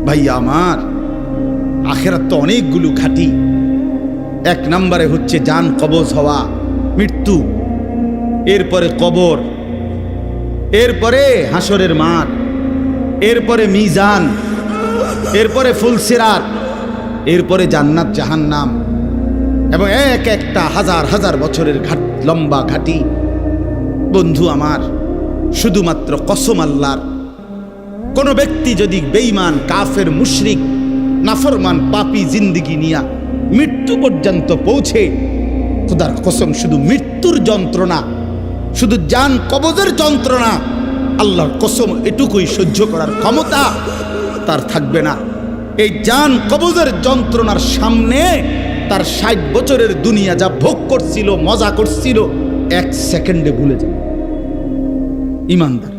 ভাইয়া আমার, আখেরাত তো অনেকগুলো ঘাটি। এক নম্বরে হচ্ছে জান কবজ হওয়া, মৃত্যু, এরপরে কবর, এরপরে হাসরের মাঠ, এরপরে মিজান, এরপরে ফুলসিরাত, এরপরে জান্নাত জাহান্নাম, এবং এক একটা হাজার হাজার বছরের লম্বা ঘাটি। বন্ধু আমার, শুধুমাত্র কসম আল্লাহর, কোন ব্যক্তি যদি বেঈমান, কাফের, মুশরিক, নাফরমান, পাপী জিন্দেগি নিয়া মৃত্যু পর্যন্ত পৌঁছে, খোদার কসম শুধু মৃত্যুর যন্ত্রণা, শুধু জান কবজের যন্ত্রণা, আল্লাহর কসম এটুকুই সহ্য করার ক্ষমতা তার থাকবে না। এই জান কবজের যন্ত্রণার সামনে তার 60 বছরের দুনিয়া যা ভোগ করছিল, মজা করছিল, 1 সেকেন্ডে ভুলে যাবে। ইমানদার,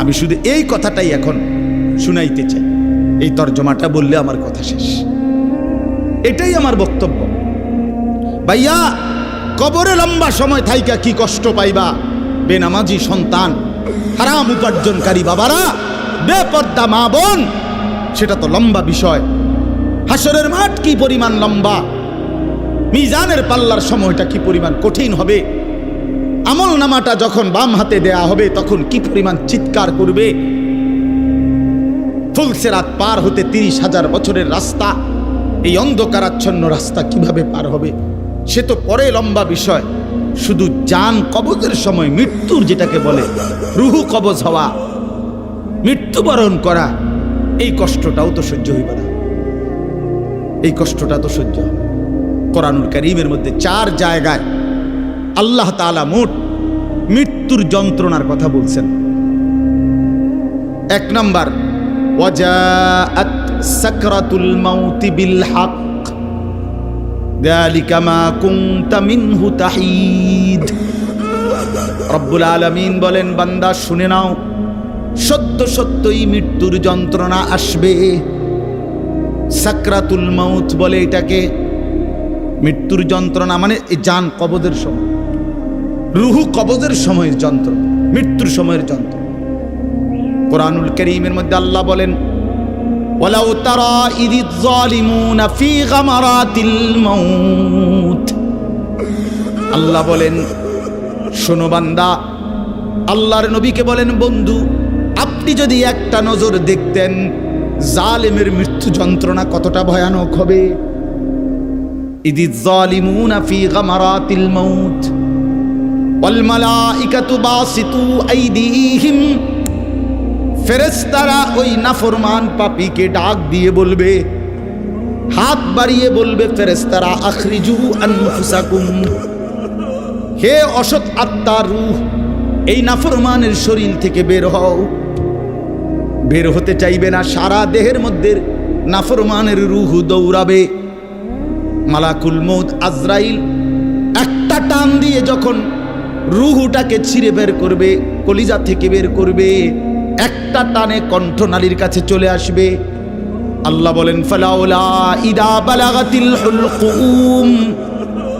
আমি শুধু এই কথাটাই এখন শুনাইতে চাই। এই তর্জমাটা বললে আমার কথা শেষ। এটাই আমার বক্তব্য। ভাইয়া, কবরে লম্বা সময় থাইকা কি কষ্ট পাইবা? বেনামাজি সন্তান, হারাম উপার্জনকারী বাবারা, বেপর্দা মা বোন, সেটা তো লম্বা বিষয়। হাসরের মাঠ কি পরিমাণ লম্বা, মিজানের পাল্লার সময়টা কি পরিমাণ কঠিন হবে, আমল নামাটা যখন বাম হাতে দেয়া হবে তখন কি পরিমাণ চিৎকার করবে। ফুলসিরাত পার হতে 30,000 বছরের রাস্তা, এই অন্ধকারাচ্ছন্ন রাস্তা কিভাবে পার হবে সে তো পরে লম্বা বিষয়। শুধু জান কবজের সময় মৃত্যুর, যেটাকে বলে রুহু কবজ হওয়া, মৃত্যুবরণ করা, এই কষ্টটাও তো সহ্য হইবে না। এই কষ্টটা তো সহ্য হবে। কোরআনুল কারীমের মধ্যে 4 জায়গায় আল্লাহ তাআলা মোট মৃত্যুর যন্ত্রণার কথা বলছেন। 1 নম্বর, ওয়াজাআত সাকরাতুল মাউতি বিল হক যালিকা মা কুনতা মিনহু তাহিদ। রব্বুল আলামিন বলেন, বান্দা শুনে নাও, সত্য সত্যই মৃত্যুর যন্ত্রণা আসবে। সাকরাতুল মাউত বলে এটাকে। মৃত্যুর যন্ত্রণা মানে এই জান কবজের সময়, রুহু কবজের সময়ের যন্ত্রণা, মৃত্যুর সময়ের যন্ত্রণা। কোরআনুল কারীমের মধ্যে আল্লাহ বলেন, ওয়ালাউ তারা ইযিয যালিমুনা ফি গামারাতিল মাউত। আল্লাহ বলেন, শোনো বান্দা, আল্লাহর নবীকে বলেন, বন্ধু আপনি যদি একটা নজর দেখতেন জালেমের মৃত্যু যন্ত্রণা কতটা ভয়ানক হবে। ইযিয যালিমুনা ফি গামারাতিল মাউত ওয়াল মালাইকাতু বাসিতু আইদিহিম। ফেরেশতারা ওই নাফরমান পাপীকে ডাক দিয়ে বলবে, হাত বাড়িয়ে বলবে ফেরেশতারা, আখরিজু আনফুসাকুম, হে অসৎ আত্মার রূহ, এই নাফরমানের শরীর থেকে বের হও। বের হতে চাইবে না, সারা দেহের মধ্যে নাফরমানের রূহ দৌড়াবে। মালাকুল মউত আজরাইল একটা টান দিয়ে যখন রূহটাকে ছিঁড়ে বের করবে, কলিজা থেকে বের করবে, একটা টানে কণ্ঠনালীর কাছে চলে আসবে। আল্লাহ বলেন, ফালাউলা ইদা বালাগাতিল হুলকুম,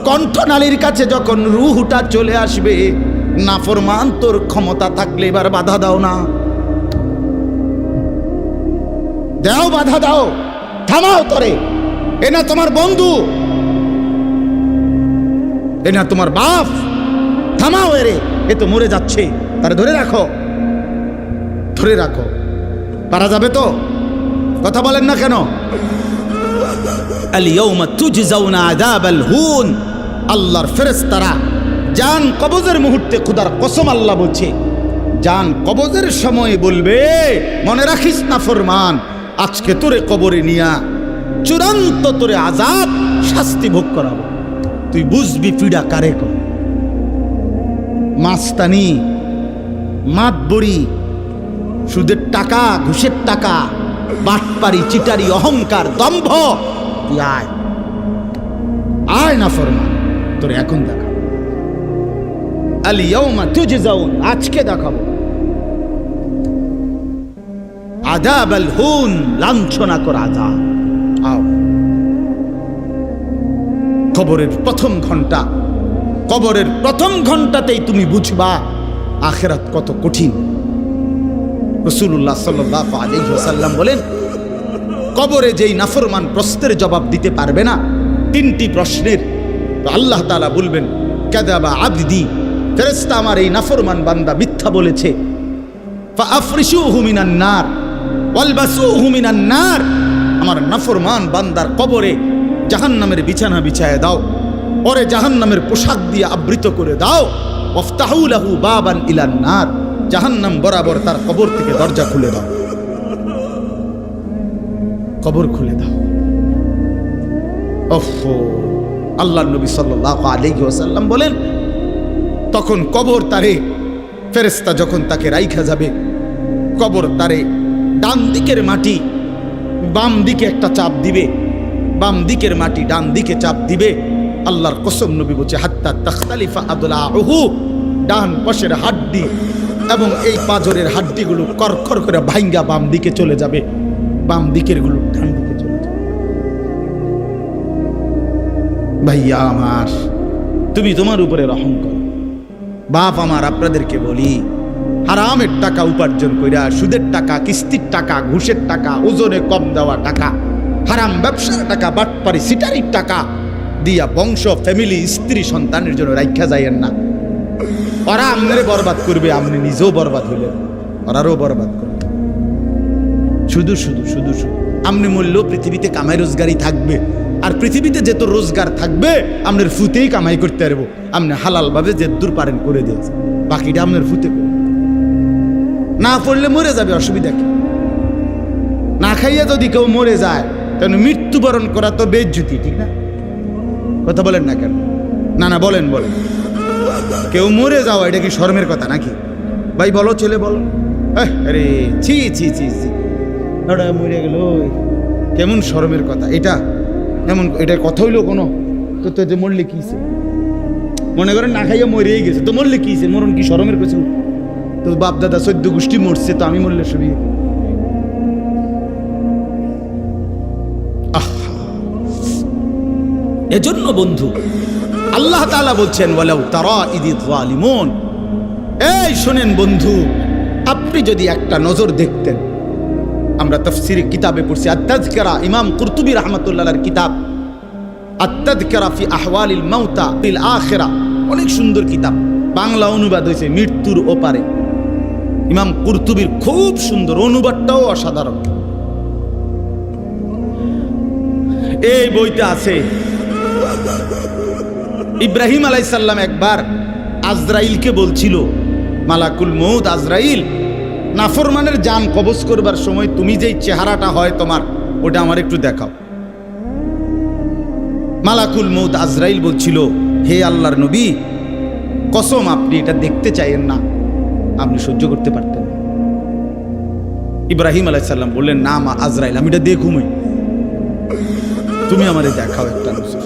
কণ্ঠনালীর কাছে যখন রূহটা চলে আসবে, নাফরমান তোর ক্ষমতা থাকলে এবার বাধা দাও না, দাও, বাধা দাও, থামাও তোরে। এ না তোমার বন্ধু, এ না তোমার বাপ, থামাও এরে, এ তো মরে যাচ্ছে, তারে ধরে রাখো, ধরে রাখো। পারা যাবে তো? কথা বলেন না কেন? আল ইয়াউমা তুজজাউনা আযাবাল হুন। আল্লাহর ফেরেশতারা জান কবজের মুহূর্তে, খোদার কসম আল্লাহ বলছে, জান কবজের সময় বলবে, মনে রাখিস না ফরমান, আজকে তোরে কবরে নিয়া চূড়ান্ত তোরে আযাব, শাস্তি ভোগ করাবো। তুই বুঝবি পীড়া কারে কর। মাস্তানি, মাতবরি, সুদের টাকা, ঘুষের টাকা, বাটপারি, চিটারি, অহংকার, দম্ভ, তুই আয়, আয় না ফরমান, তোর এখন দেখাবো। আল ইয়াউমা তুজজাউন, আজকে দেখাবো আযাবাল হুন, লাঞ্ছনা কর আযাব। আও, কবরের প্রথম ঘন্টা, কবরের প্রথম ঘন্টাতেই তুমি বুঝবা আখিরাত কত কঠিন। রাসূলুল্লাহ সাল্লাল্লাহু আলাইহি ওয়াসাল্লাম বলেন, কবরে যেই নাফরমান প্রশ্নের জবাব দিতে পারবে না, 3টি প্রশ্নের, তো আল্লাহ তাআলা বলবেন কাযাবা আবদি, ফেরেশতা আমার এই নাফরমান বান্দা মিথ্যা বলেছে। ফাআফরিশুহু মিনান নার ওয়ালবাসুহু মিনান নার, আমার নাফরমান বান্দার কবরে জাহান্নামের বিছানা বিছায় দাও, পরে জাহান্নামের পোশাক দিয়ে আবৃত করে দাও। ওয়াফতাহু লাহু বাবান ইলান নার, জাহান্নাম বরাবর তার কবর থেকে দরজা খুলে দাও, কবর খুলে দাও। ওফো, আল্লাহর নবী সাল্লাল্লাহু আলাইহি ওয়াসাল্লাম বলেন, তখন কবর তারে, ফেরেশতা যখন তাকে রাইখা যাবে, কবর তারে ডান দিকের মাটি বাম দিকে একটা চাপ দিবে, বাম দিকের মাটি ডান দিকে চাপ দিবে। আল্লাহর কসম, নবী বলছে হাত্তা তাখতালিফা আদলাউহু, ডান পাশের হাড্ডি এবং এই পাঁজরের হাড্ডিগুলো করখর করে ভাঙ্গা বাম দিকে চলে যাবে, বাম দিকের গুলো ডান দিকে চলে যাবে। ভাইয়া আমার, তুমি তোমার উপরে রহম করো। বাপ আমার, আপনাদেরকে বলি, হারামের টাকা উপার্জন কইরা, সুদের টাকা, কিস্তির টাকা, ঘুষের টাকা, ওজনে কম দেওয়া টাকা, হারাম ব্যবসার টাকা, বাটপারি সিটারির টাকা দিয়া বংশ, ফ্যামিলি, স্ত্রী, সন্তানের জন্য রাইখা যাইয়েন না। ওরা আমনে বরবাদ করবে, আপনি নিজেও বরবাদ হইলেন, ওরারও বরবাদ করবে। শুধু শুধু শুধু শুধু আপনি মূল্য পৃথিবীতে কামাই রোজগারই থাকবে, আর পৃথিবীতে যেত রোজগার থাকবে আপনার ফুতেই কামাই করতে পারবো। আপনি হালাল ভাবে যে দূর পারেন করে দিয়েছে, বাকিটা আপনার ফুতে করে। না পড়লে মরে যাবে, অসুবিধা কি? না খাইয়া যদি কেউ মরে যায়, তাহলে মৃত্যুবরণ করা তো বেজ্জতি, ঠিক না? কথা বলেন না কেন? না না, বলেন বলেন। কেউ মরে যাওয়া এটা কি শরমের কথা নাকি? ভাই বলো, ছেলে বলো। আরে ছি ছি ছি ছি, ওটা মরে গেল, কেমন শরমের কথা এটা? এমন এটার কথা হইলো কোনো? তো তো মরলে কিছে? মনে করেন না খাইয়া মরেই গেছে, তো মরলে কিছে? মরণ কি শরমের কিছু? তো বাপ দাদা 14 গোষ্ঠী মরছে, তো আমি মরলে শুনি? এজন্য বন্ধু, আল্লাহ তাআলা বলছেন ওয়ালাউ তারা ইযিয যালিমুন, এই শোনেন বন্ধু, আপনি যদি একটা নজর দেখতেন। আমরা তাফসীরে কিতাবে পড়ছি, আত-তাযকিরা, ইমাম কুরতুবী রাহমাতুল্লাহ আলাইহির কিতাব আত-তাযকিরা ফি আহওয়ালিল মাউতা ফিল আখিরা, অনেক সুন্দর কিতাব, বাংলা অনুবাদ হয়েছে মৃত্যুর ওপারে। ইমাম কুরতুবীর খুব সুন্দর, অনুবাদটাও অসাধারণ। এই বইতে আছে, ইব্রাহিম আলাইহিস সালাম একবার আজরাইলকে বলছিল, মালাকুল মউত আজরাইল, নাফরমানের জান কবজ করবার সময় তুমি যেই চেহারাটা হয় তোমার, ওটা আমার একটু দেখাও। মালাকুল মউত আজরাইল বলছিল, হে আল্লাহর নবী, কসম আপনি এটা দেখতে চাইেন না, আপনি সহ্য করতে পারতেন না। ইব্রাহিম আলাইহিস সালাম বললেন, না মা আজরাইল, আমি এটা দেখুমই, তুমি আমারে দেখাও একটা নজর।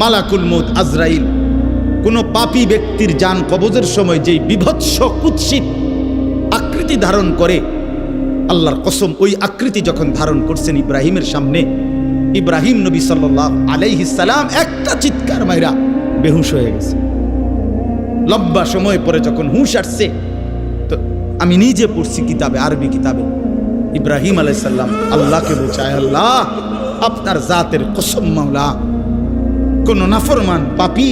মালাকুল মউত আজরাইল কোন পাপী ব্যক্তির জান কবজের সময় যেই বিভৎস কুৎসিত আকৃতি ধারণ করে, আল্লাহর কসম ওই আকৃতি যখন ধারণ করছেন ইব্রাহিমের সামনে, ইব্রাহিম নবী সাল্লাল্লাহু আলাইহি সাল্লাম একটা চিৎকার মাইরা বেহুশ হয়ে গেছে। লম্বা সময় পরে যখন হুঁশ আসছে, তো আমি নিজে পড়ছি কিতাবে, আরবি কিতাবে, ইব্রাহিম আলাইহিস সালাম আল্লাহকে বলছে, আল্লাহ আপনার জাতের কসম মাওলা, কোন নাফরমান পাপী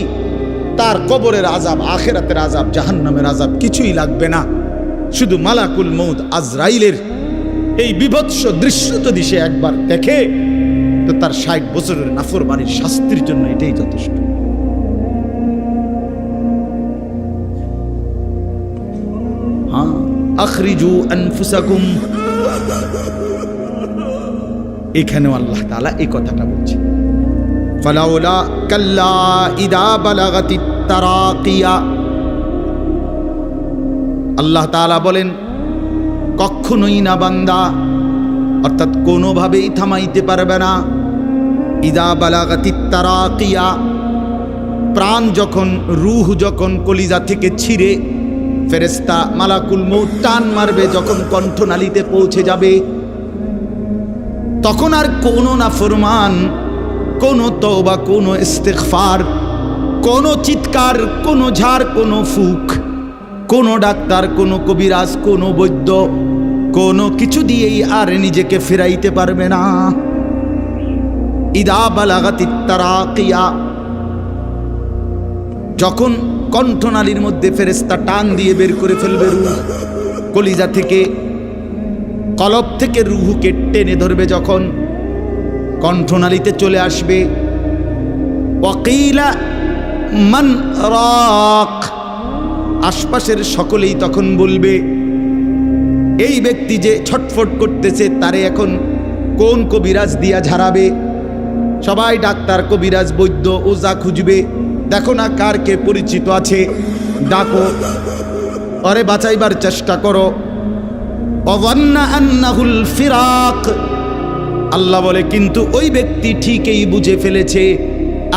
তার কবরের আযাব, আখিরাতের আযাব, জাহান্নামের আযাব কিছুই লাগবে না, শুধু মালাকুল মউত আজরাইলের এই বিভৎস দৃশ্য যদি সে একবার দেখে, তো তার 60 বছরের নাফরমানির শাস্তির জন্য এটাই যথেষ্ট। হ্যাঁ, আখরিজু আনফুসাকুম, এখানেও আল্লাহ তাআলা এই কথাটা বলছে, ফালাউলা কাল্লা ইদা বালাগাতিত তারাকিয়া। আল্লাহ তাআলা বলেন, কখনোই না বান্দা, অর্থাৎ কোনোভাবেই থামাইতে পারবে না, ইদা বালাগাতিত তারাকিয়া, প্রাণ যখন, রূহ যখন কলিজা থেকে ছিঁড়ে ফেরেশতা মালাকুল মউত টান মারবে, যখন কণ্ঠনালীতে পৌঁছে যাবে, তখন আর কোনো নাফরমান, কোনো তওবা, কোনো ইস্তিগফার, কোনো চিৎকার, কোনো ঝাড়, কোনো ফুক, কোনো ডাক্তার, কোনো কবিরাজ, কোনো বৈদ্য, কোনো কিছু দিয়েই আর নিজেকে ফিরাইতে পারবে না। ইদা বালাগাতিত তারাকিয়া, যখন কণ্ঠনালীর মধ্যে ফেরেশতা টান দিয়ে বের করে ফেলবে রূহ, কলিজা থেকে, কলব থেকে রূহকে টেনে ধরবে, যখন কণ্ঠনালীতে চলে আসবে, ওয়াকিলা মান রাক, আশপাশের সকলেই তখন বলবে এই ব্যক্তি যে ছটফট করতেছে তারে এখন কোন কবিরাজ দিয়া ঝাড়াবে। সবাই ডাক্তার, কবিরাজ, বৈদ্য, ওঝা খুঁজবে, দেখো না কার কে পরিচিত আছে, ডাকো, আরে বাঁচাইবার চেষ্টা করো। ওয়ান্না আন্নাহুল ফিরাক, আল্লাহ বলে কিন্তু ওই ব্যক্তি ঠিকই বুঝে ফেলেছে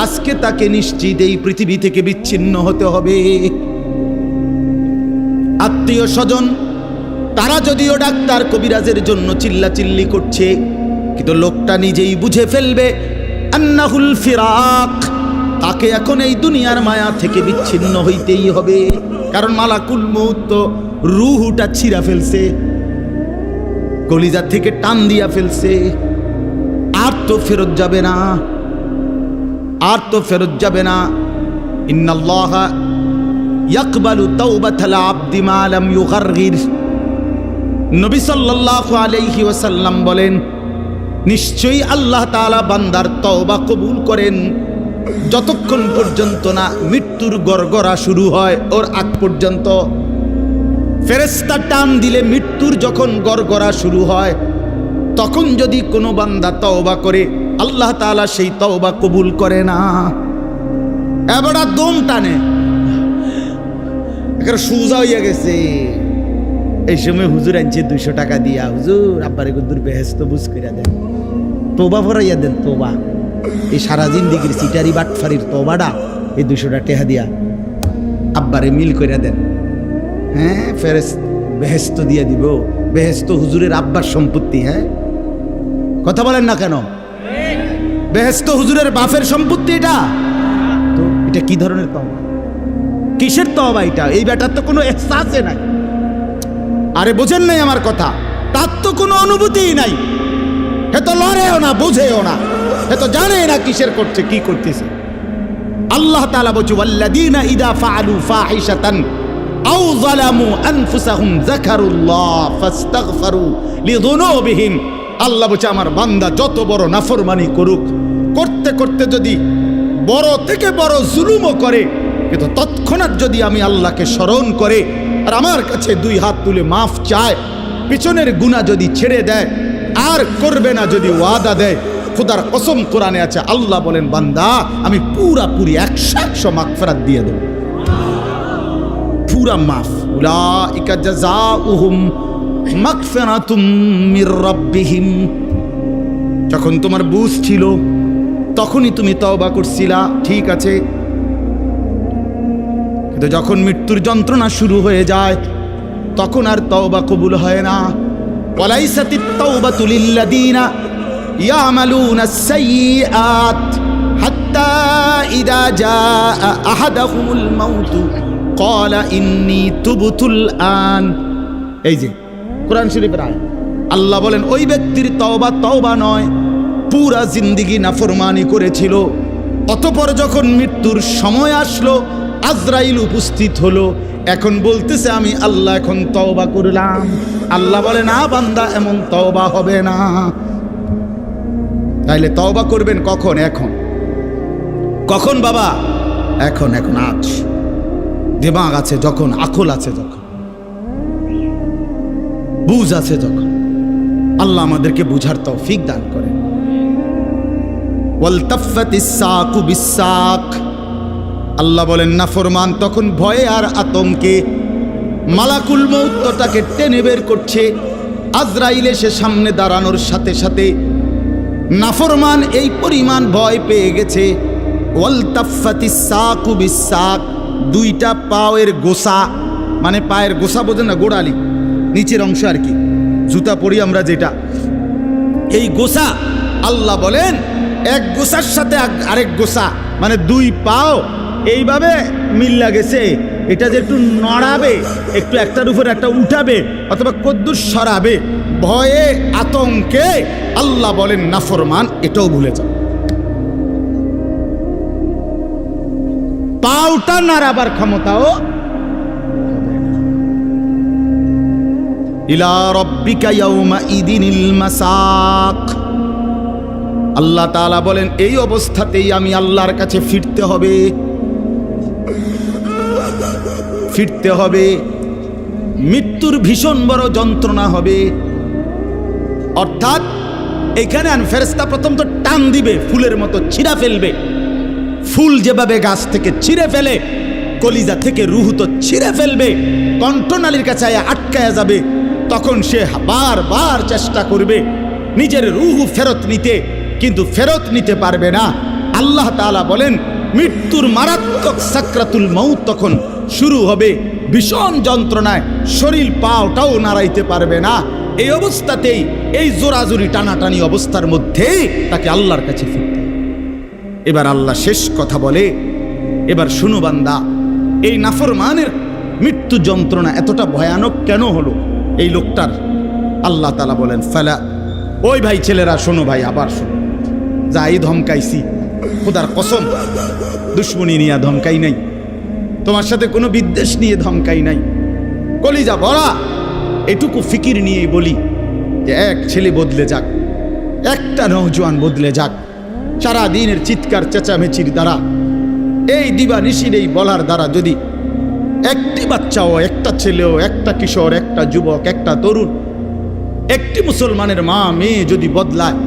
আজকে তাকে নিশ্চিত এই পৃথিবী থেকে বিচ্ছিন্ন হতে হবে। আত্মীয় স্বজন তারা যদিও ডাক্তার কবিরাজের জন্য চিল্লাচিল্লি করছে, কিন্তু লোকটা নিজেই বুঝে ফেলবে আন্নাহুল ফিরাক, তাকে এখন এই দুনিয়ার মায়া থেকে বিচ্ছিন্ন হইতেই হবে। কারণ মালাকুল মউত তো রূহটা ছিঁড়া ফেলছে, কলিজা থেকে টান দিয়া ফেলছে, আর তো ফেরত যাবে না, আর তো ফেরত যাবে না। ইন্নাল্লাহা ইয়াকবালু তাওবাতাল আবদি মা লাম ইউগারগির, নবী সাল্লাল্লাহু আলাইহি ওয়াসাল্লাম বলেন নিশ্চয়ই আল্লাহ তাআলা বান্দার তওবা কবুল করেন যতক্ষণ পর্যন্ত না মৃত্যুর গড়গড়া শুরু হয়, ওর আগ পর্যন্ত। ফেরেশতা টান দিলে মৃত্যুর যখন গড়গড়া শুরু হয় তখন যদি কোনো বান্দা তওবা করে আল্লাহ তাআলা সেই তওবা কবুল করে না। এবারে দম টানে, একেবারে সোজা হইয়া গেছে। এই সময় হুজুর আনছে 200 টাকা দিয়া, হুজুর আব্বারে গুদ্দুর বেহেশত বুঝ কইরা দেন, তওবা ফরাইয়া দেন, তওবা। এই সারা জিন্দিগির সিটারি বাটফারির তওবাটা এই 200 টাকা দিয়া আব্বারে মিল কইরা দেন। হ্যাঁ, বেহেশত দিয়া দিব। বেহেশত হুজুরের আব্বার সম্পত্তি। হ্যাঁ, কথা বলেন না কেন? বেহেশত হুজুরের বাপের সম্পত্তি। এটা তো এটা কি ধরনের তওবা, কিসের তওবা এটা? এই ব্যাটার তো কোনো এহসাসে নাই। আরে বোঝেন নাই আমার কথা? তার তো কোনো অনুভূতিই নাই, হে তো লড়েও না, বুঝেও না, হে তো জানে না কিসের করছে, কি করতেছে। আল্লাহ তাআলা বলছে ওয়াল্লাযীনা ইযা ফাআলু ফাহিশাতান আও যালামু আনফুসাহুম যাকারুল্লাহ ফাস্তাগফারু লিযুনুবিহিম। আল্লাহ বলছে আমার বান্দা যত বড় নাফরমানি করুক, করতে করতে যদি বড় থেকে বড় জুলুমও করে, কিন্তু তৎক্ষণাৎ যদি আমি আল্লাহকে স্মরণ করে আর আমার কাছে 2 হাত তুলে মাফ চায়, পিছনের গুনাহ যদি ছেড়ে দেয় আর করবে না যদি ওয়াদা দেয়, খোদার কসম কোরআনে আছে, আল্লাহ বলেন বান্দা আমি পুরাপুরি 100% মাগফিরাত দিয়ে দেব, পুরা মাফ। উলাইকা জাযাউহুম মাগফিরাতুম মির রাব্বিহিম। যখন তোমার বুঝ ছিল তখনই তুমি তওবা করছিলা, ঠিক আছে, কিন্তু যখন মৃত্যুর যন্ত্রণা শুরু হয়ে যায় তখন আর তওবা কবুল হয় না। ওয়ালাইসাতিত তাওবাতু লিল্লাযীনা ইয়ামালুনাস সাইয়্যাত হাত্তা ইযা জাআ আহাদাহুমুল মাউত ক্বালা ইন্নী তুবতুল আন। এই যে কোরআন শরীফের আয়াত, আল্লাহ বলেন ওই ব্যক্তির তওবা নয়, পুরা জিন্দেগি নাফরমানি করেছিল, অতঃপর যখন মৃত্যুর সময় আসলো আজরাইল উপস্থিত হলো, এখন বলতেছে আমি আল্লাহ এখন তওবা করলাম। আল্লাহ বলে না বান্দা, এমন তওবা হবে না। তাইলে তওবা করবেন কখন? এখন। কখন বাবা? এখন, আজ দিমাগ আছে যখন, আকল আছে যখন, বুঝ আছে যখন। আল্লাহ আমাদেরকে বুঝার তৌফিক দান করেন। ওয়ালতাফাতিস সাকু বিসাক, আল্লাহ বলেন নাফরমান তখন ভয়ে আর আতঙ্কে মালাকুল মউত তাকে টেনে বের করছে। আজরাইল এসে সামনে দাঁড়ানোর সাথে সাথে নাফরমান এই পরিমাণ ভয় পেয়ে গেছে। ওয়ালতাফাতিস সাকু বিসাক, 2টা পায়ের গোসা, মানে পায়ের গোসা বোঝেন না, গোড়ালি নিচের অংশ আর কি, জুতা পরি আমরা যেটা, এই গোসা আল্লাহ বলেন এক গোসার সাথে আরেক গোসা, মানে 2 পাও এইভাবে মিল্লা গেছে, এটা যে একটু নড়াবে, একটু একটার উপর একটা উঠাবে অথবা কদ্দুস সরাবে, ভয়ে আতঙ্কে আল্লাহ বলেন নাফরমান, এটাও ভুলে যাও। পাউটা নাড়াবার ক্ষমতাও ইলা রাব্বিকা ইয়াউমা ইদিনিল মাসাক। আল্লাহ তাআলা বলেন এই অবস্থাতেই আমি আল্লাহর কাছে ফিরতে হবে, ফিরতে হবে। মৃত্যুর ভীষণ বড় যন্ত্রণা হবে। অর্থাৎ এখানে ফেরেশতা প্রথম তো টান দিবে, ফুলের মতো ছিঁড়া ফেলবে। ফুল যেভাবে গাছ থেকে ছিঁড়ে ফেলে, কলিজা থেকে রুহ তো ছিঁড়ে ফেলবে, কণ্ঠনালীর কাছে আটকায়া যাবে। তখন সে বারবার চেষ্টা করবে নিজের রুহ ফেরত নিতে, কিন্তু ফেরত নিতে পারবে না। আল্লাহ তাআলা বলেন মৃত্যুর মারাত্মক সাকরাতুল মউত তখন শুরু হবে, ভীষণ যন্ত্রণায় শরীর পাওটাও নাড়াইতে পারবে না। এই অবস্থাতেই, এই জোরাজুরি টানাটানি অবস্থার মধ্যেই তাকে আল্লাহর কাছে ফিরতে। এবার আল্লাহ শেষ কথা বলে, এবার শুনো বান্দা, এই নাফরমানের মৃত্যু যন্ত্রণা এতটা ভয়ানক কেন হলো এই লোকটার? আল্লাহ তাআলা বলেন ফালা, ওই ভাই ছেলেরা শোনো ভাই, আবার শোনো। যাই ধমকাইছি, খোদার কসম দুশ্মনী নিয়ে ধমকাই নাই, তোমার সাথে কোনো বিদ্বেষ নিয়ে ধমকাই নাই, কলিজা ভরা এটুকু ফিকির নিয়েই বলি যে এক ছেলে বদলে যাক, একটা নওজোয়ান বদলে যাক। সারা দিনের চিৎকার চেঁচামেচির দ্বারা, এই দিবানিশির এই বলার দ্বারা যদি একটি বাচ্চাও, একটা ছেলেও, একটা কিশোর, একটা যুবক, একটা তরুণ, একটি মুসলমানের মা মেয়ে যদি বদলায়,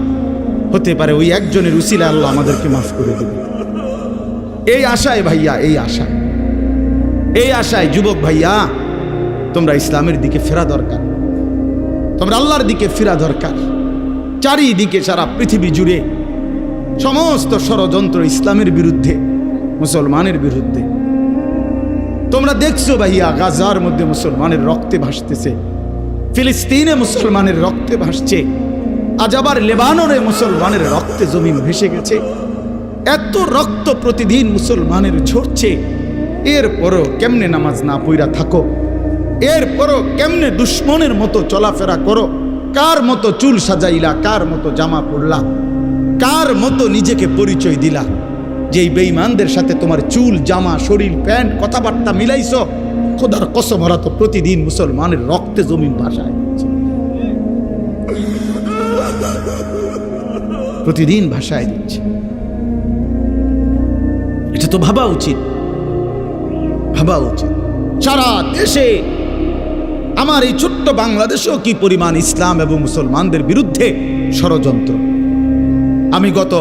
হতে পারে ওই একজনের উসিলা আল্লাহ আমাদেরকে মাফ করে দেবে। এই আশায় ভাইয়া, এই আশায় যুবক ভাইয়া, তোমরা ইসলামের দিকে ফেরা দরকার, তোমরা আল্লাহর দিকে ফেরা দরকার। চারিদিকে সারা পৃথিবী জুড়ে সমস্ত ষড়যন্ত্র ইসলামের বিরুদ্ধে, মুসলমানের বিরুদ্ধে। তোমরা দেখছো ভাইয়া, গাজার মধ্যে মুসলমানের রক্তে ভাসতেছে, ফিলিস্তিনে মুসলমানের রক্তে ভাসছে, আজ আবার লেবাননে মুসলমানের রক্তে জমিন ভেসে গেছে। এত রক্ত প্রতিদিন মুসলমানের ঝরছে, এরপরও কেমনে নামাজ না পইরা থাকো? এরপরও কেমনে দুশ্মনের মতো চলাফেরা করো? কার মতো চুল সাজাইলা, কার মতো জামা পরলা, কার মতো নিজেকে পরিচয় দিলা? যেই বেঈমানদের সাথে তোমার চুল, জামা, শরীর, প্যান্ট, কথাবার্তা মিলাইছো, খোদার কসম ওরা তো প্রতিদিন মুসলমানের রক্তে জমিন ভাসায়, প্রতিদিন ভাষায় দিচ্ছে। এটা তো ভাবা উচিত, ভাবা উচিত। সারা দেশে, আমার এই ছোট্ট বাংলাদেশেও কি পরিমাণ ইসলাম এবং মুসলমানদের বিরুদ্ধে ষড়যন্ত্র। আমি গত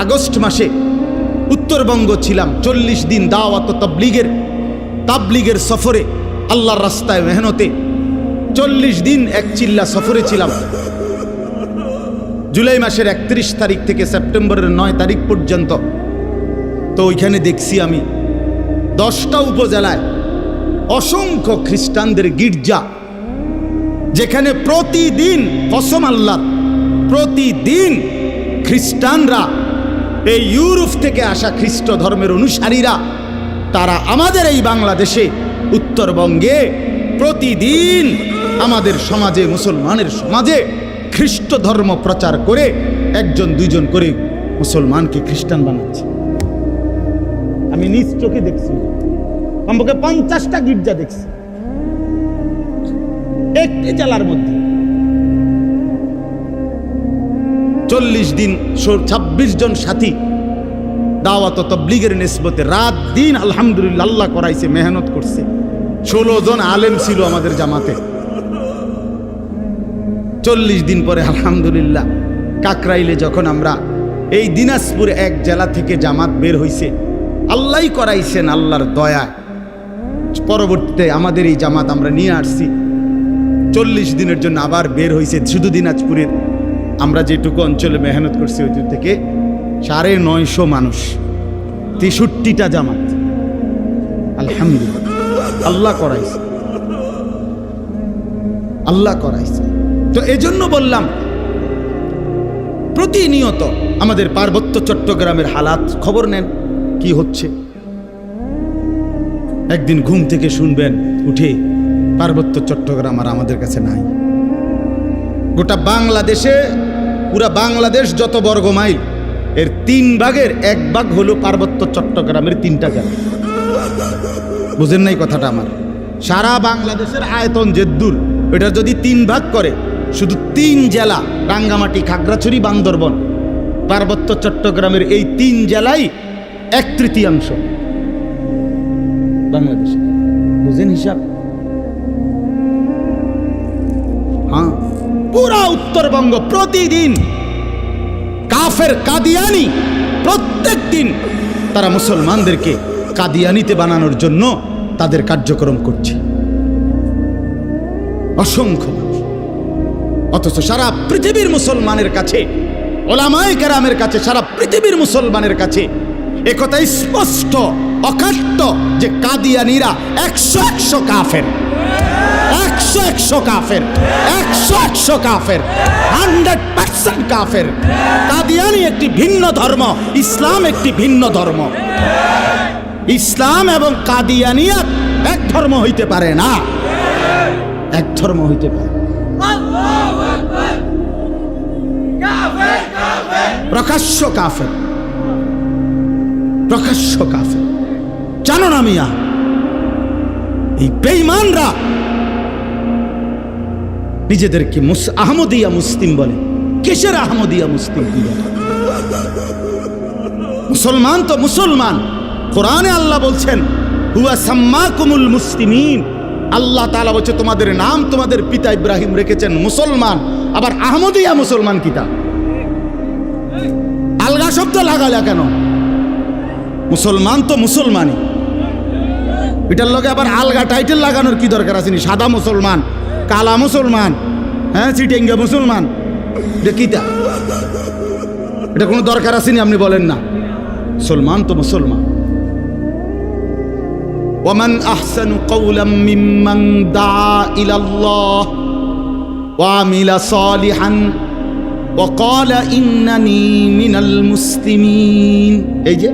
আগস্ট মাসে উত্তরবঙ্গ ছিলাম, 40 দিন দাওয়াত তাবলিগের সফরে, আল্লাহর রাস্তায় মেহনতে 40 দিন এক চিল্লা সফরে ছিলাম। জুলাই মাসের 31 তারিখ থেকে সেপ্টেম্বরের 9 তারিখ পর্যন্ত। তো ওইখানে দেখছি আমি 10টা উপজেলায় অসংখ্য খ্রিস্টানদের গির্জা, যেখানে প্রতিদিন, কসম আল্লাহ, প্রতিদিন খ্রিস্টানরা, এই ইউরোপ থেকে আসা খ্রিস্ট ধর্মের অনুসারীরা, তারা আমাদের এই বাংলাদেশে, উত্তরবঙ্গে প্রতিদিন আমাদের সমাজে, মুসলমানের সমাজে খ্রিস্ট ধর্ম প্রচার করে 1জন 2জন করে মুসলমানকে খ্রিস্টান বানাচ্ছে। আমি নিজ চোখে দেখছি, কমপক্ষে 50টা গির্জা দেখছি একটি জেলার মধ্যে। 40 দিন 26 জন সাথী দাওয়াত তাবলীগের নিসবতে রাত দিন আলহামদুলিল্লাহ আল্লাহ করাইছে, মেহনত করছে। 16 জন আলেম ছিল আমাদের জামাতে। 40 দিন পরে আলহামদুলিল্লাহ কাকরাইলে যখন আমরা, এই দিনাজপুর এক জেলা থেকে জামাত বের হইছে, আল্লাহই করাইছেন, আল্লাহর দয়ায় পরবর্তীতে আমাদের এই জামাত আমরা নিয়ে আসছি। 40 দিনের জন্য আবার বের হইছে শুধু দিনাজপুরের, আমরা যেটুকু অঞ্চলে মেহনত করছি ওই থেকে 950 মানুষ, 63টা জামাত। আলহামদুলিল্লাহ আল্লাহ করাইছে, আল্লাহ করাইছে। তো এজন্য বললাম, প্রতিনিয়ত আমাদের পার্বত্য চট্টগ্রামের হালাত খবর নেন, কি হচ্ছে। একদিন ঘুম থেকে শুনবেন উঠে পার্বত্য চট্টগ্রাম আর আমাদের কাছে নাই। গোটা বাংলাদেশে, পুরা বাংলাদেশ যত বর্গ মাইল, এর 3 ভাগের 1 ভাগ হলো পার্বত্য চট্টগ্রামের 3টা জেলা। বুঝেন নাই কথাটা আমার? সারা বাংলাদেশের আয়তন যেদূর, এটা যদি 3 ভাগ করে, শুধু 3 জেলা, রাঙ্গামাটি, খাগড়াছড়ি, বান্দরবন, পার্বত্য চট্টগ্রামের এই 3 জেলাই 1/3 বাংলাদেশ। বুঝেন হিসাব? হ্যাঁ, পুরা উত্তরবঙ্গ প্রতিদিন কাফের কাদিয়ানি, প্রত্যেক দিন তারা মুসলমানদেরকে কাদিয়ানিতে বানানোর জন্য তাদের কার্যক্রম করছে, অসংখ্য মানুষ। অথচ সারা পৃথিবীর মুসলমানের কাছে, ওলামায়ে কেরামের কাছে, সারা পৃথিবীর মুসলমানের কাছে একথা স্পষ্ট অকাট্য যে কাদিয়ানিরা 100 কাফের, 100 কাফের, 100 কাফের, 100% কাফের। কাদিয়ানি একটি ভিন্ন ধর্ম, ইসলাম একটি ভিন্ন ধর্ম। ইসলাম এবং কাদিয়ানিয়াত এক ধর্ম হইতে পারে না, এক ধর্ম হইতে পারে। প্রকাশ্য কাফের, প্রকাশ্য কাফের। জানো না মিয়া, এই বেঈমানরা নিজেদেরকে আহমদিয়া মুসলিম বলে। কিসের আহমদিয়া মুসলিম? মুসলমান তো মুসলমান। কোরআনে আল্লাহ বলছেন হুয়া সাম্মাকুমুল মুসলিমিন। আল্লাহ তাআলা বলছে তোমাদের নাম তোমাদের পিতা ইব্রাহিম রেখেছেন মুসলমান। আবার আহমদিয়া মুসলমান কিতা? আলগা শব্দ লাগালা কেন? মুসলমান তো মুসলমানই, এটার লগে আবার আলগা টাইটেল লাগানোর কি দরকার আছে? সাদা মুসলমান, কালা মুসলমান, হ্যাঁ চিটেঙ্গা মুসলমান, এটা কিতা? এটা কোনো দরকার আসেনি? আপনি বলেন না, মুসলমান তো মুসলমান। ওয়ামান আহসানু কাওলাম মিম্মান দাআ ইলাল্লাহ ওয়া আমিলা সালিহান ওয়া ক্বালা ইন্নানি মিনাল মুসলিমিন। এই যে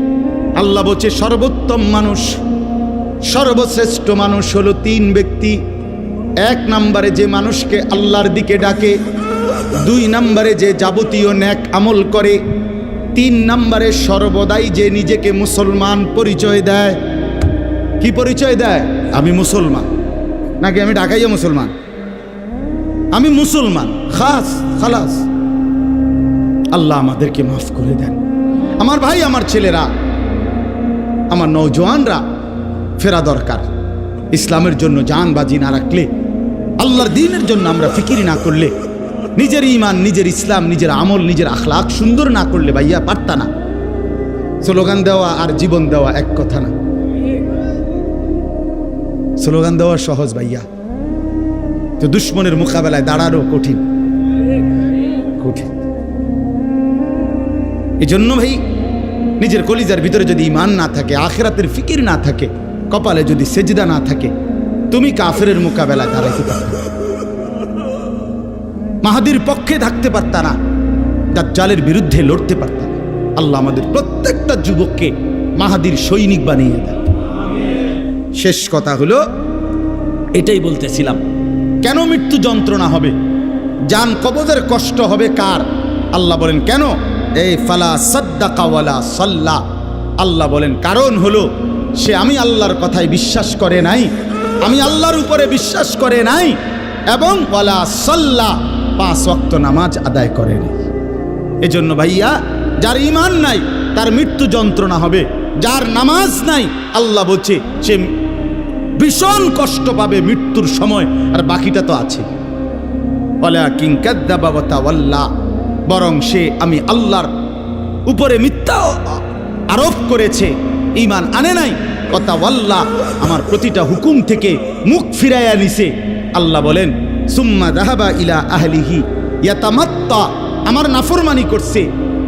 আল্লাহ বলছে সর্বোত্তম মানুষ, সর্বশ্রেষ্ঠ মানুষ হলো 3 ব্যক্তি। 1 নম্বরে যে মানুষকে আল্লাহর দিকে ডাকে, 2 নম্বরে যে যাবতীয় নেক আমল করে, 3 নম্বরে সর্বদাই যে নিজেকে মুসলমান পরিচয় দেয়। কি পরিচয় দেয়? আমি মুসলমান, নাকি আমি ঢাকাইয়া মুসলমান, আমি মুসলমান, খাস খালাস। আল্লাহ আমাদেরকে মাফ করে দেন। আমার ভাই, আমার ছেলেরা, আমার নওজোয়ানরা ফেরা দরকার। ইসলামের জন্য জান বাজি না রাখলে, আল্লাহর দ্বীনের জন্য আমরা ফিকিরি না করলে, নিজের ঈমান, নিজের ইসলাম, নিজের আমল, নিজের আখলাক সুন্দর না করলে ভাইয়া পারতা না। স্লোগান দেওয়া আর জীবন দেওয়া এক কথা না। স্লোগান দেওয়া সহজ ভাইয়া, তো দুশ্মনের মোকাবেলায় দাঁড়ানো কঠিন, কঠিন। এই জন্য ভাই, নিজের কলিজার ভিতরে যদি ঈমান না থাকে, আখিরাতের ফিকির না থাকে, কপালে যদি সেজদা না থাকে, তুমি কাফেরের মোকাবেলায় দাঁড়াইতে পারবে না, মাহাদির পক্ষে থাকতে পারতা না, দাজ্জালের বিরুদ্ধে লড়তে পারতা না। আল্লাহ আমাদের প্রত্যেকটা যুবককে মাহাদির সৈনিক বানিয়ে দেয়। শেষ কথা হলো এটাই বলতেছিলাম, কেন মৃত্যু যন্ত্রণা হবে, জান কবজের কষ্ট হবে কার? আল্লাহ বলেন কেন? এই ফালা সাদ্দাকা ওয়ালা সাল্লা। আল্লাহ বলেন কারণ হলো সে আমি আল্লাহর কথায় বিশ্বাস করে নাই, আমি আল্লাহর উপরে বিশ্বাস করে নাই, এবং ওয়ালা সাল্লা 5 ওয়াক্ত নামাজ আদায় করে নাই। এজন্য ভাইয়া, যার ঈমান নাই তার মৃত্যু যন্ত্রণা হবে, যার নামাজ নাই আল্লাহ বলছে সে ভীষণ কষ্ট পাবে মৃত্যুর সময়। আর বাকিটা তো আছে, ওয়ালাকিন কাযযাবা ওয়া তাওয়াল্লা, বরং সে আমি আল্লাহর উপরে মিথ্যা আরোপ করেছে, ঈমান আনে নাই। ওয়া তাওয়াল্লা, আমার প্রতিটা হুকুম থেকে মুখ ফিরাইয়া নিছে। আল্লাহ বলেন সুম্মা যাহাবা ইলা আহলিহি ইয়াতামাত্তা, আমার নাফরমানি করছে,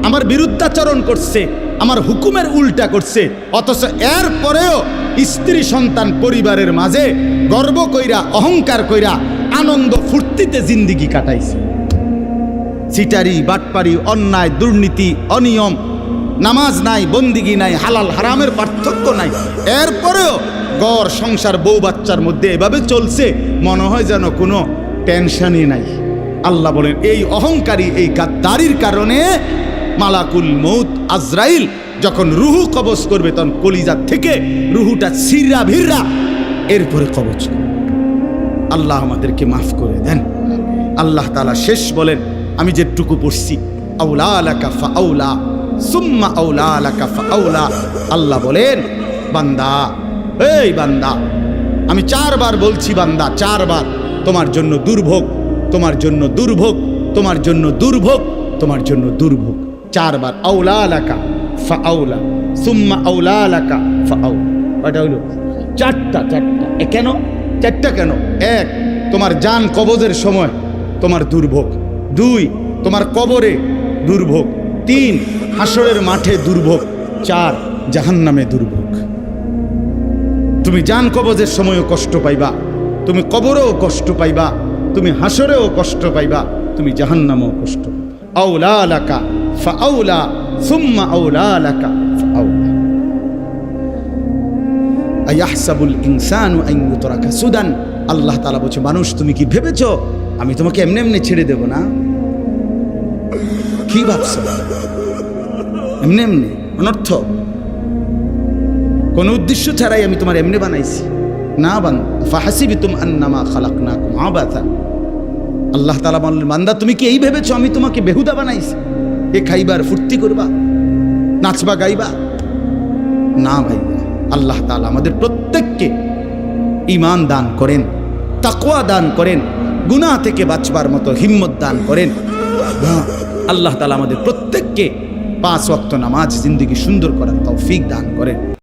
আমার বিরুদ্ধাচরণ করছে, আমার হুকুমের উল্টা করছে, অথচ এর পরেও স্ত্রী সন্তান পরিবারের মাঝে গর্ব কইরা, অহংকার কইরা, আনন্দ ফুর্তিতে জিন্দিগি কাটাইছে। সিটারি, বাটপারি, অন্যায়, দুর্নীতি, অনিয়ম, নামাজ নাই, বন্দিগি নাই, হালাল হারামের পার্থক্য নাই, এরপরেও ঘর সংসার বউ বাচ্চার মধ্যে এভাবে চলছে, মনে হয় যেন কোনো টেনশনই নাই। আল্লাহ বলেন এই অহংকারী, এই গাদ্দারির কারণে মালাকুল মউত আজরাইল যখন রুহু কবজ করবে তখন কলিজা থেকে রুহুটা ছিঁড়া ভিড়া এরপরে কবজ করবে। আল্লাহ আমাদেরকে মাফ করে দেন। আল্লাহ তাআলা শেষ বলেন, আমি যেটুকু পড়ছি, আউলা লাকা ফাআউলা সুম্মা আউলা লাকা ফাআউলা। আল্লাহ বলেন, বান্দা, এই বান্দা, আমি 4 বার বলছি বান্দা, 4 বার তোমার জন্য দুর্ভোগ, তোমার জন্য দুর্ভোগ, তোমার জন্য দুর্ভোগ, তোমার জন্য দুর্ভোগ। 4 বার আউলা লাকা ফাআউলা সুম্মা আউলা লাকা ফাআউলা। কয়টা হইল? 4টা। কেন 4টা কেন? 1, তোমার জান কবজের সময় তোমার দুর্ভোগ। 2, তোমার কবরে দুর্ভোগ। 3, হাসরের মাঠে দুর্ভোগ। 4, জাহান্নামে দুর্ভোগ। তুমি জান কবজের সময়ও কষ্ট পাইবা, তুমি কবরেও কষ্ট পাইবা, তুমি হাসরেও কষ্ট পাইবা, তুমি জাহান্নামেও কষ্ট পাইবা। আউলা লাকা ফাআউলা সুম্মা আউলা লাকা ফাআউলা। আয়াহসাবুল ইনসানু আন ইউতরাকা সুদান। আল্লাহ তাআলা বলছে, মানুষ তুমি কি ভেবেছো আমি তোমাকে এমনি এমনি ছেড়ে দেব না? কি ভাবছো? এমনি এমনি অনর্থ, কোন উদ্দেশ্য ছাড়াই আমি তোমার এমনি বানাইছি না। ফাহাসিবিতুম আন্নামা খালাকনাকুম আবাসা। আল্লাহ তাআলা বললেন, বান্দা তুমি কি এই ভেবেছো আমি তোমাকে বেহুদা বানাইছি? এ খাইবার ফুর্তি করবা, নাচবা গাইবা? না ভাই, আল্লাহ তাআলা আমাদের প্রত্যেককে ঈমান দান করেন, তাকওয়া দান করেন, গুনাহ থেকে বাঁচবার মতো হিম্মত দান করেন। আল্লাহ তাআলা আমাদের প্রত্যেককে 5 ওয়াক্ত নামাজ জিন্দেগি সুন্দর করার তৌফিক দান করেন।